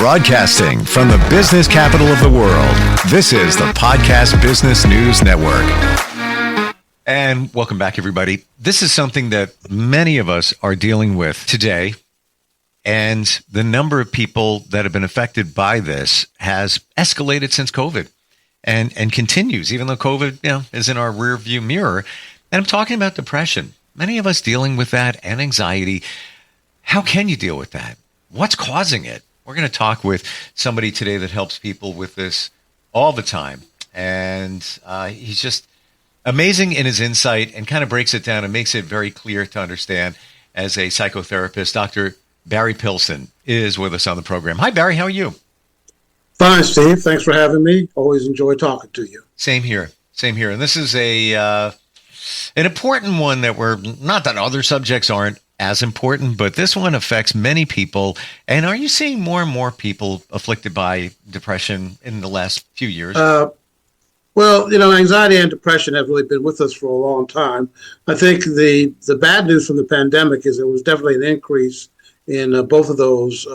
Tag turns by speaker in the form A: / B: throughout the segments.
A: Broadcasting from the business capital of the world, this is the Podcast Business News Network. And welcome back, everybody. This is something that many of us are dealing with today. And the number of people that have been affected by this has escalated since COVID and continues, even though COVID is in our rear view mirror. And I'm talking about depression. Many of us dealing with that and anxiety. How can you deal with that? What's causing it? We're going to talk with somebody today that helps people with this all the time. And he's just amazing in his insight and kind of breaks it down and makes it very clear to understand as a psychotherapist. Dr. Barry Pilson is with us on the program. Hi, Barry. How are you?
B: Fine, Steve. Thanks for having me. Always enjoy talking to you.
A: Same here. Same here. And this is an important one that not that other subjects aren't as important, but this one affects many people. And are you seeing more and more people afflicted by depression in the last few years?
B: Well, anxiety and depression have really been with us for a long time. I think the bad news from the pandemic is there was definitely an increase in both of those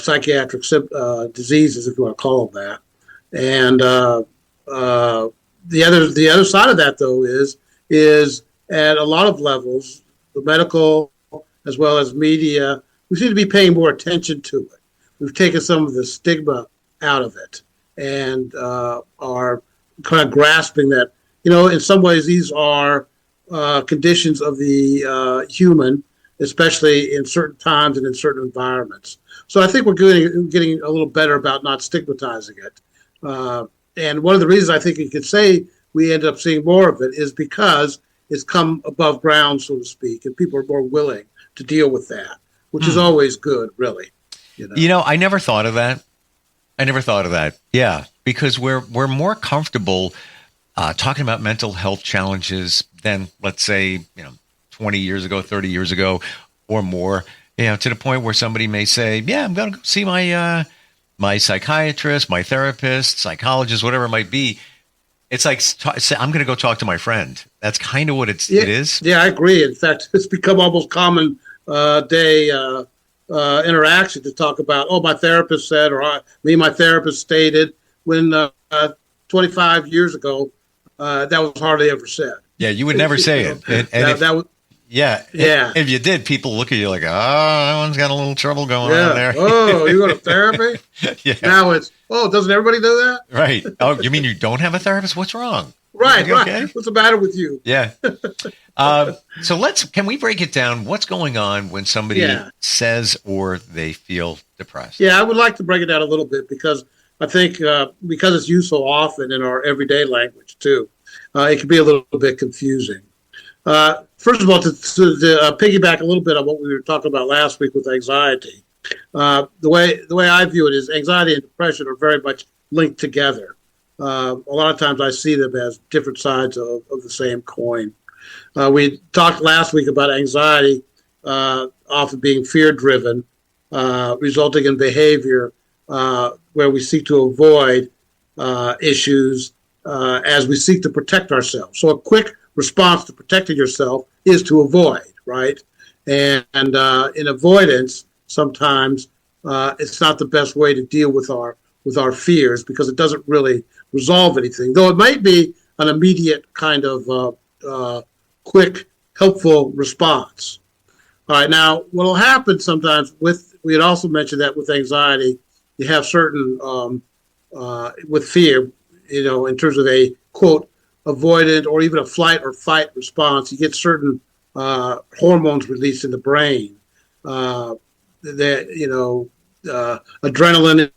B: psychiatric diseases, if you want to call them that. And the other side of that, though, is at a lot of levels, the medical as well as media, we seem to be paying more attention to it. We've taken some of the stigma out of it and are kind of grasping that, in some ways these are conditions of the human, especially in certain times and in certain environments. So I think we're getting a little better about not stigmatizing it. And one of the reasons I think you could say we end up seeing more of it is because it's come above ground, so to speak, and people are more willing to deal with that, which is always good, really.
A: I never thought of that. Yeah, because we're more comfortable talking about mental health challenges than, let's say, 20 years ago, 30 years ago, or more. To the point where somebody may say, "Yeah, I'm going to go see my psychiatrist, my therapist, psychologist, whatever it might be." It's like, I'm going to go talk to my friend. That's kind of what it is.
B: Yeah, I agree. In fact, it's become almost common day interaction to talk about, my therapist said, or my therapist stated, when 25 years ago, that was hardly ever said.
A: Yeah, you would never say it. If you did, people look at you like, that one's got a little trouble going on there.
B: Oh, you go to therapy?
A: Yeah.
B: Now it's, doesn't everybody do that?
A: Right. Oh, you mean you don't have a therapist? What's wrong?
B: Right.
A: Okay?
B: What's the matter with you?
A: Yeah. So can we break it down? What's going on when somebody says or they feel depressed? Yeah,
B: I would like to break it down a little bit because I think because it's used so often in our everyday language too, it can be a little bit confusing. First of all, to piggyback a little bit on what we were talking about last week with anxiety, the way I view it is anxiety and depression are very much linked together. A lot of times I see them as different sides of the same coin. We talked last week about anxiety often being fear-driven, resulting in behavior where we seek to avoid issues as we seek to protect ourselves. So a quick response to protecting yourself is to avoid, right? And in avoidance, sometimes it's not the best way to deal with our fears because it doesn't really resolve anything, though it might be an immediate kind of quick, helpful response. All right, now what will happen sometimes we had also mentioned that with anxiety, you have certain, with fear, in terms of a, quote, avoidant or even a flight or fight response, you get certain hormones released in the brain. Adrenaline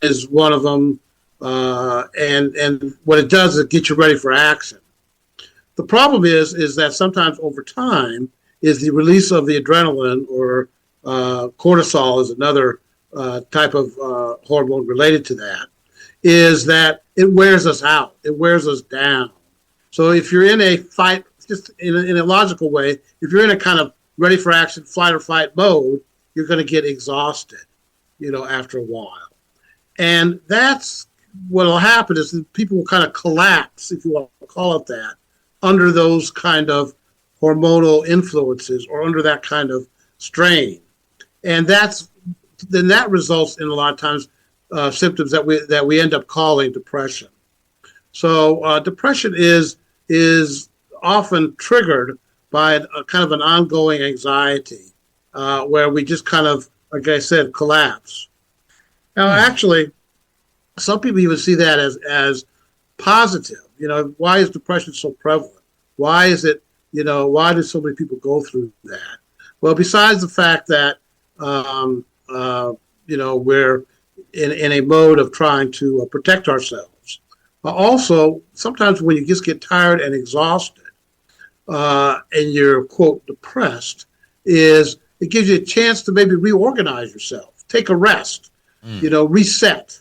B: is one of them, and what it does is it gets you ready for action. The problem is that sometimes over time is the release of the adrenaline or cortisol is another type of hormone related to that, is that it wears us out. It wears us down. So if you're in a fight, just in a logical way, if you're in a kind of ready for action, flight or fight mode, you're going to get exhausted, after a while. And that's what will happen is that people will kind of collapse, if you want to call it that, under those kind of hormonal influences or under that kind of strain. And that's then that results in a lot of times symptoms that we end up calling depression. So depression is often triggered by a kind of an ongoing anxiety where we just kind of, like I said, collapse. Now, actually, some people even see that as positive. Why is depression so prevalent? Why is it, why do so many people go through that? Well, besides the fact that, we're in a mode of trying to protect ourselves. Also, sometimes when you just get tired and exhausted and you're, quote, depressed, it gives you a chance to maybe reorganize yourself, take a rest, reset,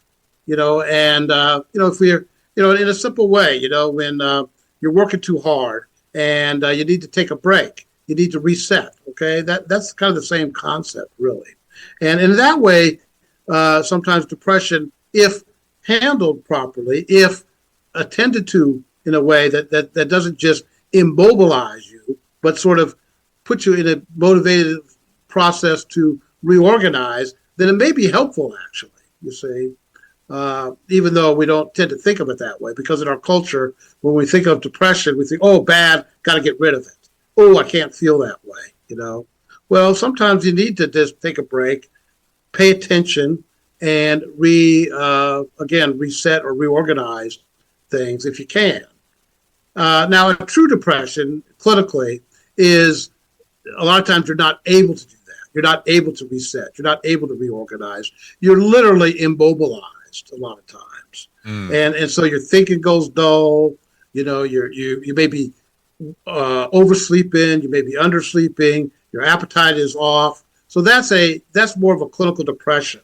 B: and, if we're, in a simple way, when you're working too hard and you need to take a break, you need to reset, okay? That's kind of the same concept, really. And in that way, sometimes depression, if handled properly, if attended to in a way that doesn't just immobilize you, but sort of put you in a motivated process to reorganize, then it may be helpful, actually, you see, even though we don't tend to think of it that way, because in our culture, when we think of depression, we think, oh, bad, got to get rid of it. Oh, I can't feel that way, Well, sometimes you need to just take a break, pay attention, and reset or reorganize things if you can. Now, a true depression, clinically, is a lot of times you're not able to do that. You're not able to reset. You're not able to reorganize. You're literally immobilized a lot of times. And so your thinking goes dull. You may be oversleeping. You may be undersleeping. Your appetite is off. So that's more of a clinical depression.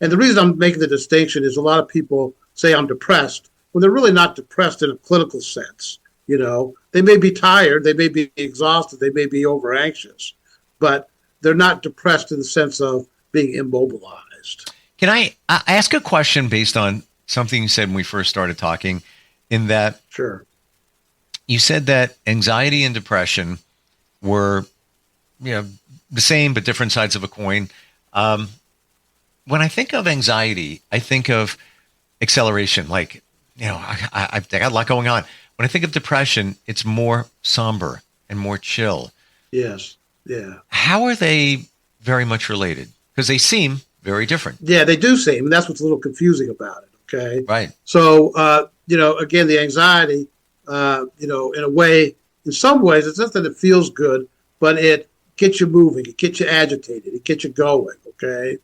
B: And the reason I'm making the distinction is a lot of people say I'm depressed when they're really not depressed in a clinical sense. They may be tired, they may be exhausted, they may be over anxious, but they're not depressed in the sense of being immobilized.
A: Can I ask a question based on something you said when we first started talking, in that
B: Sure.
A: You said that anxiety and depression were, the same but different sides of a coin. When I think of anxiety, I think of acceleration, like, I've got a lot going on. When I think of depression, it's more somber and more chill.
B: Yes. Yeah.
A: How are they very much related? Because they seem very different.
B: Yeah, they do seem, and that's what's a little confusing about it. Okay.
A: Right.
B: So, again, the anxiety, in a way, in some ways, it's not that it feels good, but it gets you moving, it gets you agitated, it gets you going. Okay.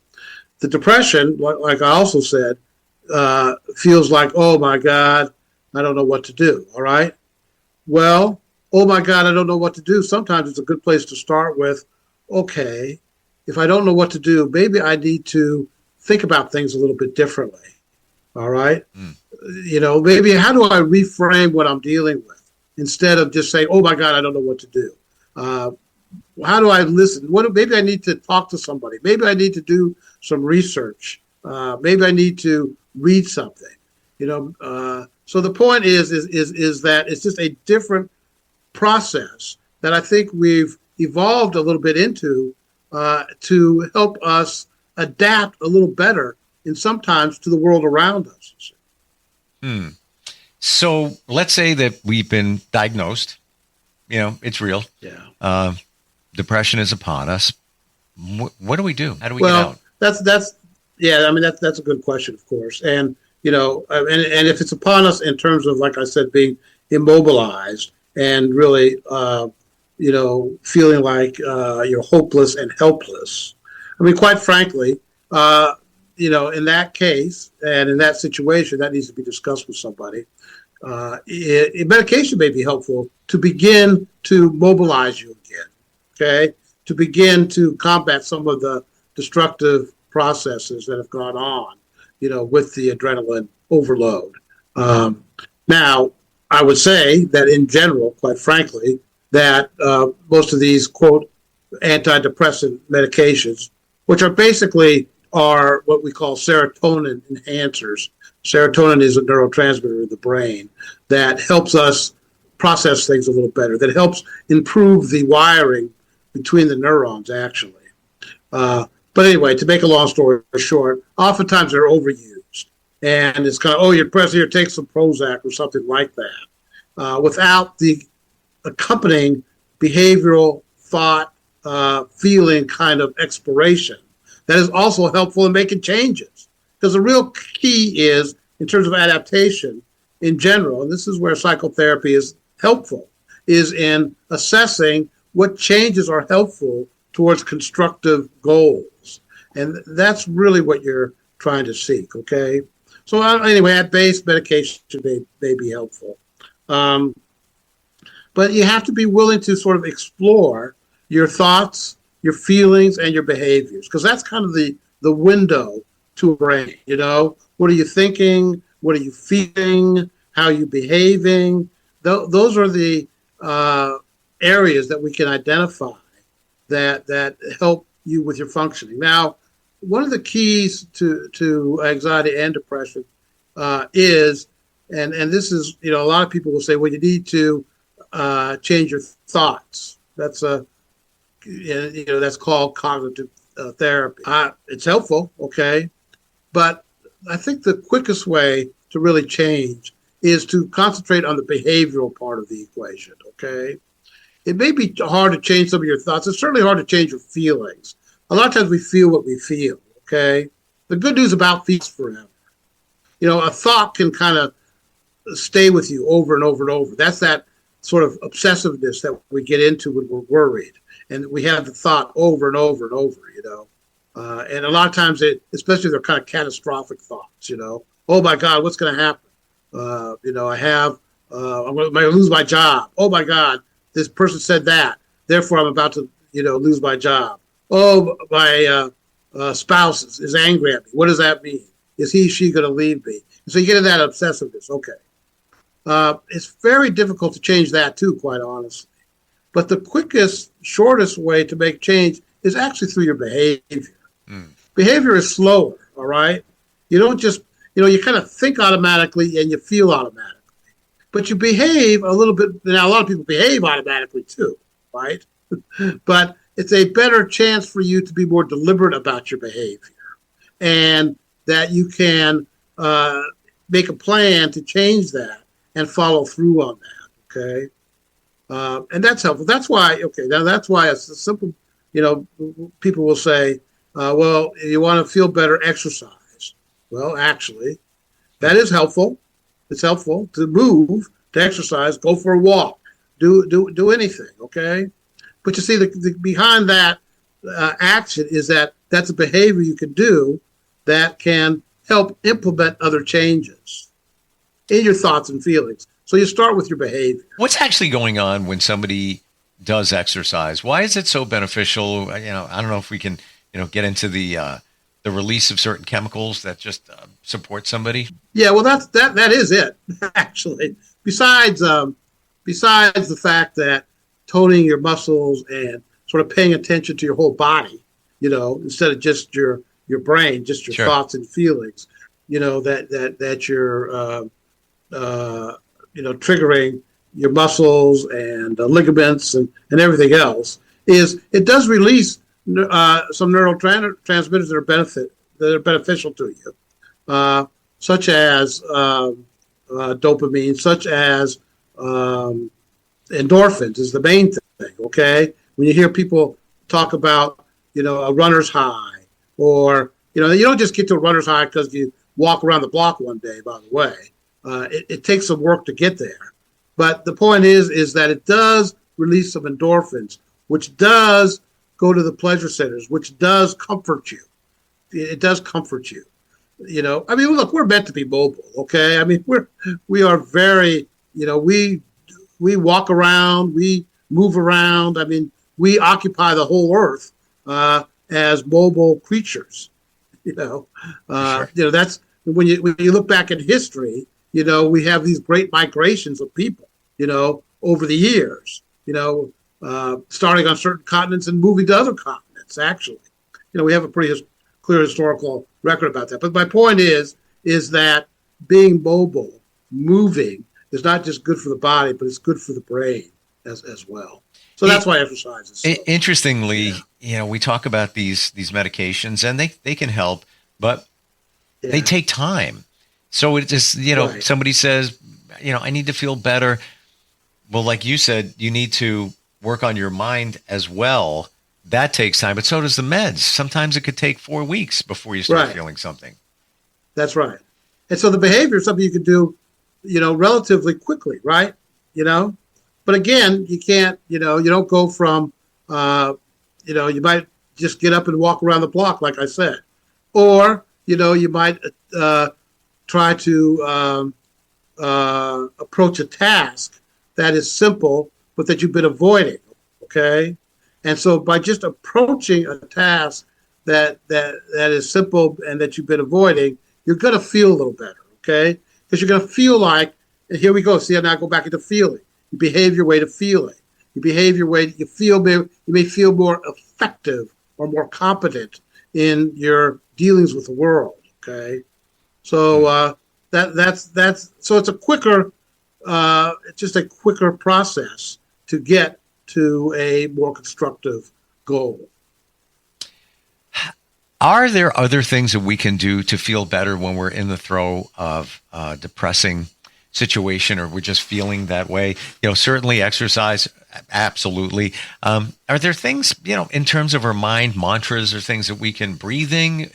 B: The depression, like I also said, feels like, oh my God, I don't know what to do. All right. Well, oh my God, I don't know what to do. Sometimes it's a good place to start with, okay, if I don't know what to do, maybe I need to think about things a little bit differently. All right. Maybe how do I reframe what I'm dealing with instead of just saying, oh my God, I don't know what to do. How do I listen? Maybe I need to talk to somebody. Maybe I need to do some research. Maybe I need to read something. So the point is that it's just a different process that I think we've evolved a little bit into to help us adapt a little better and sometimes to the world around us.
A: So let's say that we've been diagnosed. It's real.
B: Yeah.
A: Depression is upon us. What do we do? How do we get out?
B: That's a good question, of course. And and if it's upon us in terms of, like I said, being immobilized and really, feeling like you're hopeless and helpless. I mean, quite frankly, in that case and in that situation, that needs to be discussed with somebody. Medication may be helpful to begin to mobilize you again, okay? To begin to combat some of the destructive processes that have gone on, with the adrenaline overload. Now, I would say that in general, quite frankly, that most of these, quote, antidepressant medications, which are basically what we call serotonin enhancers. Serotonin is a neurotransmitter in the brain that helps us process things a little better, that helps improve the wiring between the neurons, actually. But anyway, to make a long story short, oftentimes they're overused. And it's kind of, oh, you're depressed, here, take some Prozac or something like that, without the accompanying behavioral thought, feeling kind of exploration that is also helpful in making changes. Because the real key is, in terms of adaptation in general, and this is where psychotherapy is helpful, is in assessing what changes are helpful towards constructive goals. And that's really what you're trying to seek, okay? So anyway, at base, medication may be helpful. But you have to be willing to sort of explore your thoughts, your feelings, and your behaviors, because that's kind of the window to a brain, you know? What are you thinking? What are you feeling? How are you behaving? Those are the areas that we can identify that help you with your functioning. Now, one of the keys to anxiety and depression is, and this is, you know, a lot of people will say, well, you need to change your thoughts. That's that's called cognitive therapy. It's helpful, okay, but I think the quickest way to really change is to concentrate on the behavioral part of the equation, okay? It may be hard to change some of your thoughts. It's certainly hard to change your feelings. A lot of times we feel what we feel, okay? The good news about feelings forever. You know, a thought can kind of stay with you over and over and over. That's that sort of obsessiveness that we get into when we're worried. And we have the thought over and over and over, you know. And a lot of times, especially they're kind of catastrophic thoughts, you know. Oh, my God, what's going to happen? You know, I'm going to lose my job. Oh, my God, this person said that. Therefore, I'm about to, you know, lose my job. Oh, my spouse is angry at me. What does that mean? Is she going to leave me? And so you get into that obsessiveness. Okay. It's very difficult to change that, too, quite honestly. But the quickest, shortest way to make change is actually through your behavior. Behavior is slower, all right? You don't just, you know, you kind of think automatically and you feel automatically. But you behave a little bit. Now, a lot of people behave automatically too, right? But it's a better chance for you to be more deliberate about your behavior and that you can make a plan to change that and follow through on that, okay? And that's helpful. That's why, okay, now that's why it's a simple, you know, people will say, well, you want to feel better, exercise. Well, actually, that is helpful. It's helpful to move, to exercise, go for a walk, do anything, okay? But you see, the behind that action is that's a behavior you can do that can help implement other changes in your thoughts and feelings. So you start with your behavior.
A: What's actually going on when somebody does exercise? Why is it so beneficial? You know, I don't know if we can, you know, get into the release of certain chemicals that just support somebody.
B: Yeah, well, that is it actually. Besides the fact that toning your muscles and sort of paying attention to your whole body, you know, instead of just your brain, just your thoughts and feelings, you know, that you're you know, triggering your muscles and ligaments and everything else, is it does release some neurotransmitters that are beneficial to you, such as dopamine, such as endorphins is the main thing, okay? When you hear people talk about, you know, a runner's high, or, you know, you don't just get to a runner's high because you walk around the block one day, by the way. It takes some work to get there. But the point is that it does release some endorphins, which does go to the pleasure centers, which does comfort you. It does comfort you. You know, I mean, look, we're meant to be mobile, okay? I mean, we are very, you know, we walk around, we move around. I mean, we occupy the whole earth as mobile creatures. You know, you know, that's when you look back in history. You know, we have these great migrations of people, you know, over the years, you know, starting on certain continents and moving to other continents, actually. You know, we have a pretty clear historical record about that. But my point is that being mobile, moving, is not just good for the body, but it's good for the brain as well. So that's why exercise is so.
A: Interestingly, we talk about these medications, and they can help, but they take time. So it just,
B: Right.
A: somebody says, I need to feel better. Well, like you said, you need to work on your mind as well. That takes time, but so does the meds. Sometimes it could take 4 weeks before you start feeling something.
B: That's right. And so the behavior is something you can do, relatively quickly, right? But again, you can't, you don't go from, you might just get up and walk around the block, like I said. Or, you might try to approach a task that is simple, but that you've been avoiding, okay? And so by just approaching a task that is simple and that you've been avoiding, you're going to feel a little better, okay? Because you're going to feel like, and here we go. See, now I go back into feeling. You behave your way to feeling. You behave your way. You may feel more effective or more competent in your dealings with the world. Okay, so so it's a quicker, it's just a quicker process to get to a more constructive goal.
A: Are there other things that we can do to feel better when we're in the throe of depressing situation, or we're just feeling that way? Certainly exercise, absolutely. Are there things, in terms of our mind, mantras or things that we can, breathing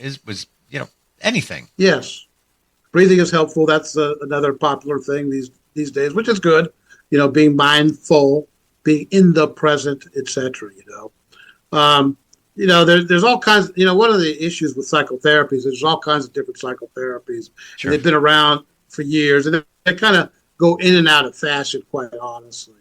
A: anything?
B: Yes, breathing is helpful. That's another popular thing these days, which is good. Being mindful, being in the present, etc. There's all kinds. One of the issues with psychotherapies is there's all kinds of different psychotherapies.
A: Sure.
B: And they've been around for years, and they kind of go in and out of fashion, quite honestly.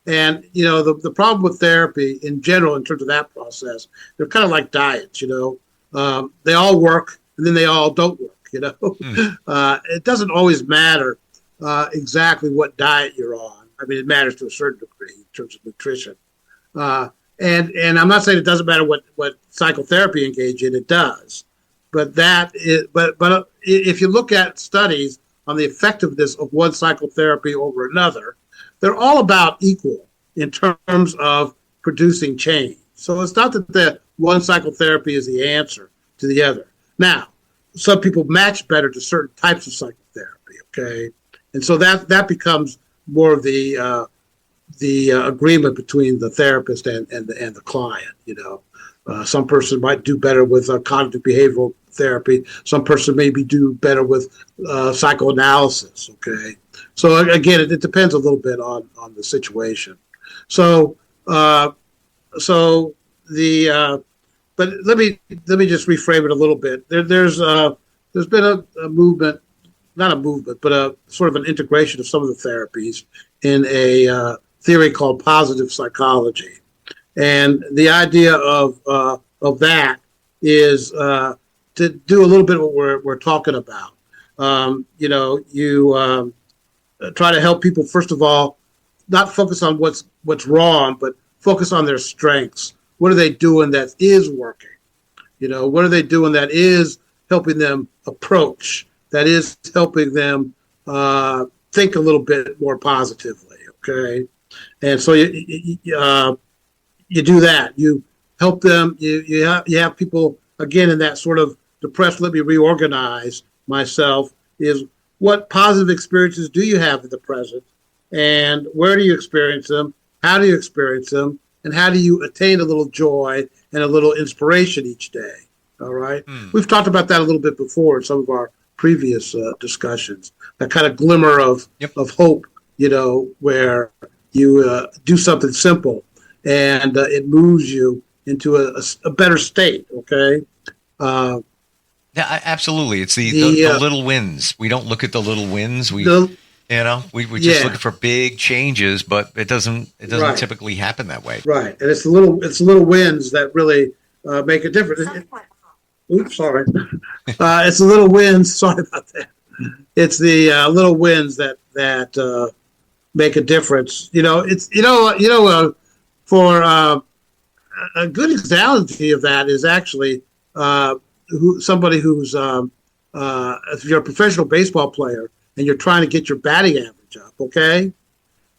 B: And the problem with therapy in general, in terms of that process, they're kind of like diets. They all work, and then they all don't work. It doesn't always matter exactly what diet you're on. I mean, it matters to a certain degree in terms of nutrition. And I'm not saying it doesn't matter what psychotherapy engage in. It does, but if you look at studies on the effectiveness of one psychotherapy over another, they're all about equal in terms of producing change. So it's not that the one psychotherapy is the answer to the other. Now, some people match better to certain types of psychotherapy, okay? And so that becomes more of the agreement between the therapist and the client. Some person might do better with cognitive behavioral therapy. Some person maybe do better with psychoanalysis. Okay, so again, it depends a little bit on the situation. So but let me just reframe it a little bit. There's been a movement, not a movement, but a sort of an integration of some of the therapies in a theory called positive psychology. And the idea of that is to do a little bit of what we're talking about. You try to help people, first of all, not focus on what's wrong, but focus on their strengths. What are they doing that is working? What are they doing that is helping them approach, that is helping them think a little bit more positively, okay? And so you do that. You help them. You have people, again, in that sort of depressed, let me reorganize myself, is what positive experiences do you have in the present? And where do you experience them? How do you experience them? And how do you attain a little joy and a little inspiration each day? All right. We've talked about that a little bit before in some of our previous discussions. That kind of glimmer of hope, where you do something simple and it moves you into a better state. Okay.
A: Yeah, absolutely. It's the little wins. We don't look at the little wins. We're just looking for big changes, but it doesn't
B: right.
A: typically happen that way.
B: Right, and it's the little wins that really make a difference. Oops, sorry. It's the little wins. Sorry about that. It's the little wins that make a difference. For a good analogy of that is actually somebody who's if you're a professional baseball player and you're trying to get your batting average up, okay?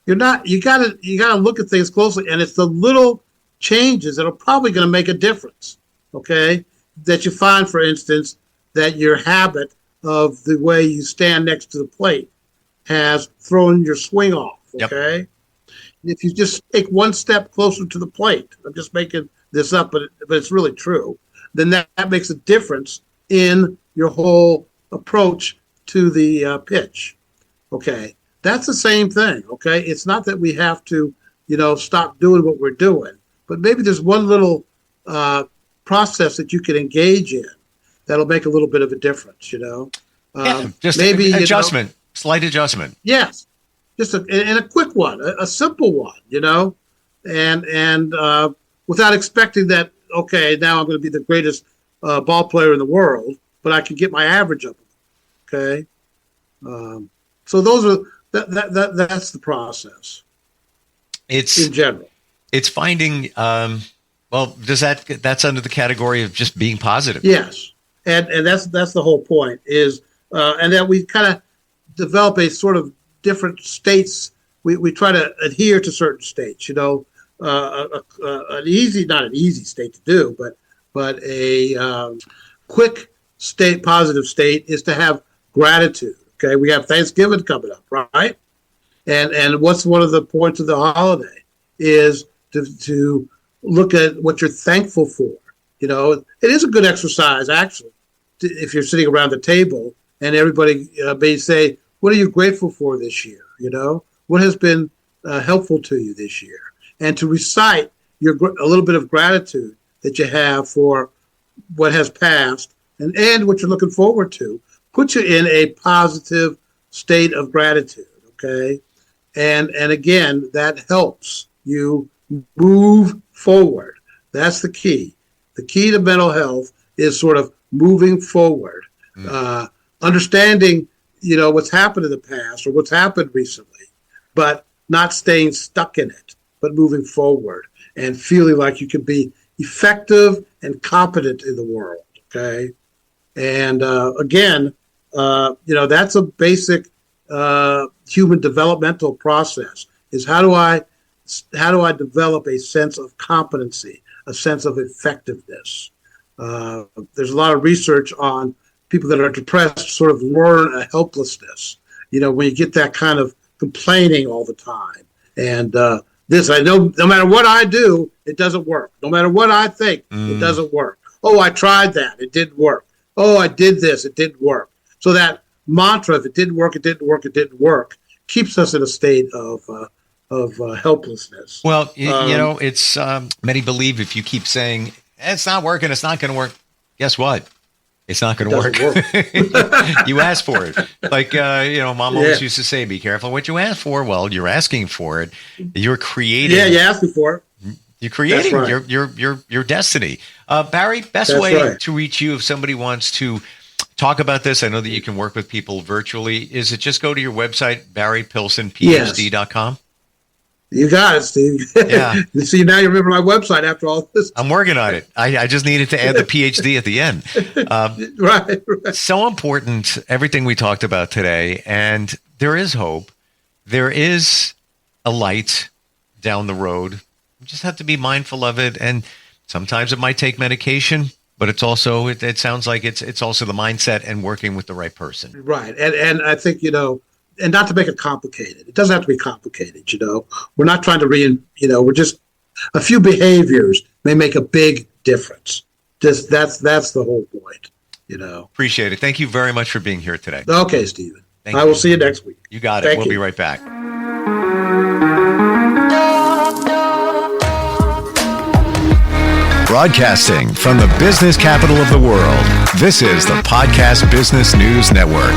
B: You gotta look at things closely, and it's the little changes that are probably going to make a difference. Okay, that you find, for instance, that your habit of the way you stand next to the plate has thrown your swing off. Okay, yep. If you just take one step closer to the plate, I'm just making this up, but it's really true. Then that makes a difference in your whole approach to the pitch. Okay, that's the same thing. Okay, it's not that we have to, stop doing what we're doing, but maybe there's one little process that you can engage in that'll make a little bit of a difference.
A: Just
B: maybe
A: adjustment, slight adjustment.
B: Yes, just a quick one, a simple one. And without expecting that. Okay, now I'm going to be the greatest ball player in the world, but I can get my average up. Okay, so those are that's the process.
A: It's
B: in general.
A: It's finding. That's under the category of just being positive?
B: Yes, and that's the whole point is, and that we kind of develop a sort of different states. We try to adhere to certain states. Not an easy state to do, but a quick state, positive state is to have gratitude. Okay, we have Thanksgiving coming up, right? And what's one of the points of the holiday is to look at what you're thankful for. It is a good exercise actually, if you're sitting around the table and everybody may say, "What are you grateful for this year?" What has been helpful to you this year? And to recite a little bit of gratitude that you have for what has passed and what you're looking forward to, puts you in a positive state of gratitude, okay? And again, that helps you move forward. That's the key. The key to mental health is sort of moving forward, understanding, what's happened in the past or what's happened recently, but not staying stuck in it, but moving forward and feeling like you can be effective and competent in the world. Okay. And again, that's a basic human developmental process is how do I develop a sense of competency, a sense of effectiveness? There's a lot of research on people that are depressed sort of learn a helplessness, when you get that kind of complaining all the time. And this, I know, no matter what I do, it doesn't work. No matter what I think, it doesn't work. Oh, I tried that. It didn't work. Oh, I did this. It didn't work. So that mantra, if it didn't work, it didn't work, it didn't work, keeps us in a state of helplessness.
A: Well, it's many believe if you keep saying, it's not working, it's not going to work, guess what? It's not going to work. You asked for it. Like, Mom always used to say, be careful what you ask for. Well, you're asking for it. You're creating.
B: Yeah, you're asking for it.
A: You're creating your destiny. Barry, best way to reach you if somebody wants to talk about this, I know that you can work with people virtually. Is it just go to your website, barrypilsonphd.com?
B: You got it, Steve.
A: Yeah.
B: See, now you remember my website after all this.
A: I'm working on it. I just needed to add the Ph.D. at the end.
B: Right.
A: So important, everything we talked about today. And there is hope. There is a light down the road. You just have to be mindful of it. And sometimes it might take medication, but it's also, it sounds like it's also the mindset and working with the right person.
B: Right. And I think, and not to make it complicated. It doesn't have to be complicated, We're not trying to we're just a few behaviors may make a big difference. Just that's the whole point,
A: Appreciate it. Thank you very much for being here today.
B: Okay, Stephen. I will see you next week.
A: You got it. We'll be right back. Broadcasting from the business capital of the world, this is the Podcast Business News Network.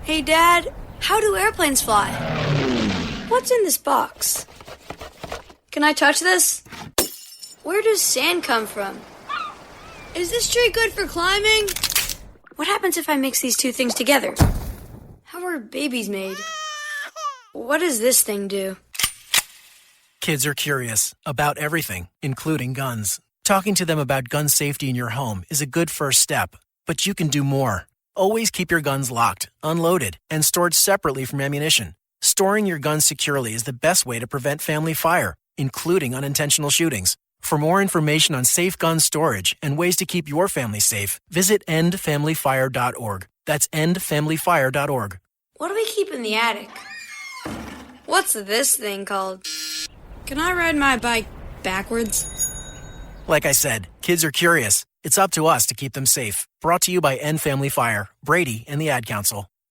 C: Hey, Dad, how do airplanes fly? What's in this box? Can I touch this? Where does sand come from? Is this tree good for climbing? What happens if I mix these two things together? How are babies made? What does this thing do?
D: Kids are curious about everything, including guns. Talking to them about gun safety in your home is a good first step, but you can do more. Always keep your guns locked, unloaded, and stored separately from ammunition. Storing your gun securely is the best way to prevent family fire, including unintentional shootings. For more information on safe gun storage and ways to keep your family safe, visit endfamilyfire.org. That's endfamilyfire.org.
C: What do we keep in the attic? What's this thing called? Can I ride my bike backwards?
D: Like I said, kids are curious. It's up to us to keep them safe. Brought to you by End Family Fire, Brady, and the Ad Council.